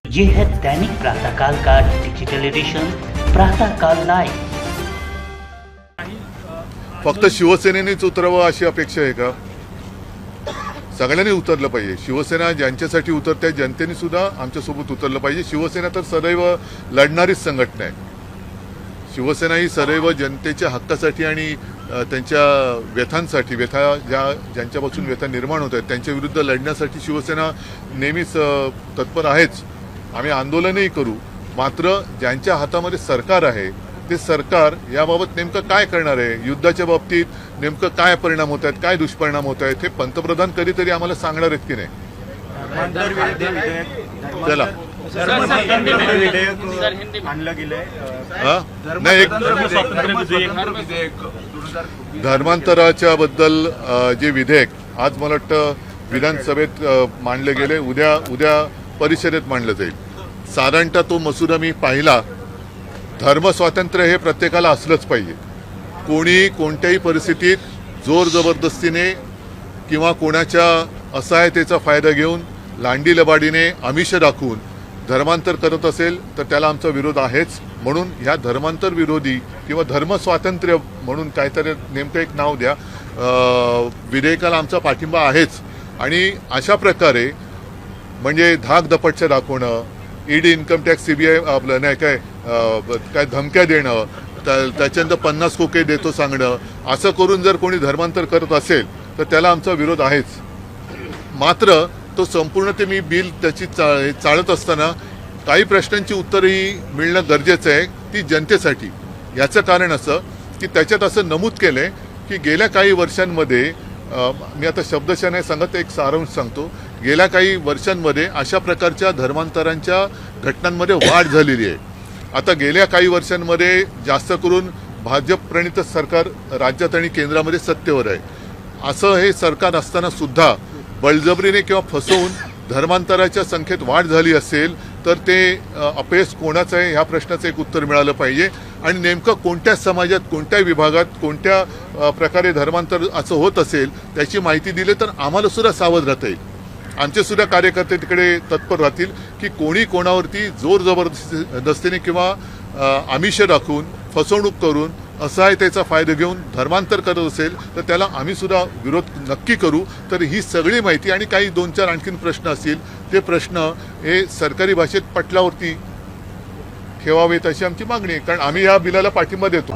ये है दैनिक प्रातःकाल का डिजिटल एडिशन प्रातःकाल लाइव। फक्त शिवसेनेनेच उतरावं अशी अपेक्षा आहे का? सगळ्यांनी उतरलं पाहिजे। शिवसेना ज्यांच्यासाठी उतरते जनतेने सुद्धा आमच्यासोबत उतरलं पाहिजे। शिवसेना तर सदैव लढणारीच संघटना आहे। शिवसेना ही सदैव जनतेच्या हक्कासाठी आणि त्यांच्या व्यथांसाठी ज्यांच्यापासून व्यथा निर्माण होत आहेत त्यांच्या विरुद्ध लढण्यासाठी शिवसेना नेहमीच तत्पर आहेच। आम्ही आंदोलनही करू, मात्र ज्यांच्या हातामध्ये सरकार आहे ते सरकार याबाबत नेमकं काय करणार आहे, युद्धाच्या बाबतीत नेमकं काय परिणाम होत आहेत, काय दुष्परिणाम होत आहेत, हे पंतप्रधान कधीतरी आम्हाला सांगणार आहेत की नाही? चला नाही, धर्मांतराच्या बद्दल जे विधेयक आज मला वाटतं विधानसभेत मांडले गेले, उद्या परिषदेत मांडलं जाईल। साधारणतः तो मसुदा मी पाहिला। धर्म स्वातंत्र्य हे प्रत्येकाला असलंच पाहिजे। कोणी कोणत्याही परिस्थितीत जोर जबरदस्तीने किंवा कोणाच्या असहायतेचा फायदा घेऊन लांडी लबाडीने आमिष दाखवून धर्मांतर करत असेल तर त्याला आमचा विरोध आहेच। म्हणून ह्या धर्मांतर विरोधी किंवा धर्म स्वातंत्र्य म्हणून काहीतरी नेमकं एक नाव द्या विधेयकाला आमचा पाठिंबा आहेच। आणि अशा प्रकारे म्हणजे धाक दपटशा दाखवणं, ईडी, इन्कम टॅक्स, सीबीआय आपलं नाही काय धमक्या देणं, त्याच्यानंतर 50 कोके देतो सांगणं, असं करून जर कोणी धर्मांतर करत असेल तर त्याला आमचा विरोध आहेच। मात्र तो संपूर्ण ते मी बिल त्याची चाळत असताना काही प्रश्नांची उत्तरही मिळणं गरजेचं आहे, ती जनतेसाठी। याचं कारण असं की त्याच्यात असं नमूद केलं आहे की गेल्या काही वर्षांमध्ये, मी आता शब्दशः नाही सांगत, एक सारांश सांगतो, गेल्या काही वर्षांमध्ये अशा प्रकारच्या धर्मांतरांच्या घटनांमध्ये वाढ झालेली आहे। आता गेल्या काही वर्षांमध्ये जास्त करून भाजप प्रणित सरकार राज्यात आणि केंद्रामध्ये सत्तेवर आहे। असं हे सरकार असताना सुद्धा बळजबरीने किंवा फसवून धर्मांतराच्या संख्येत वाढ झाली असेल तर ते अपयश कोणाचं आहे ह्या प्रश्नाचं एक उत्तर मिळालं पाहिजे। आणि नेमकं कोणत्या समाजात, कोणत्या विभागात, कोणत्या प्रकारे धर्मांतर असं होत असेल त्याची माहिती दिली तर आम्हाला सुद्धा सावध राहता येईल। आमचे सुद्धा कार्यकर्ते तिकडे तत्पर राहतील की कोणी कोणावरती जोर जबरदस्तीने किंवा आमिष दाखवून, फसवणूक करून, असहायतेचा फायदा घेऊन धर्मांतर करत असेल तर त्याला आम्ही सुद्धा विरोध नक्की करू। तर ही सगळी माहिती आणि काही 2-4 आणखीन प्रश्न असतील ते प्रश्न हे सरकारी भाषेत पटलावरती ठेवावेत अशी आमची मागणी आहे, कारण आम्ही या बिलाला पाठिंबा देतो।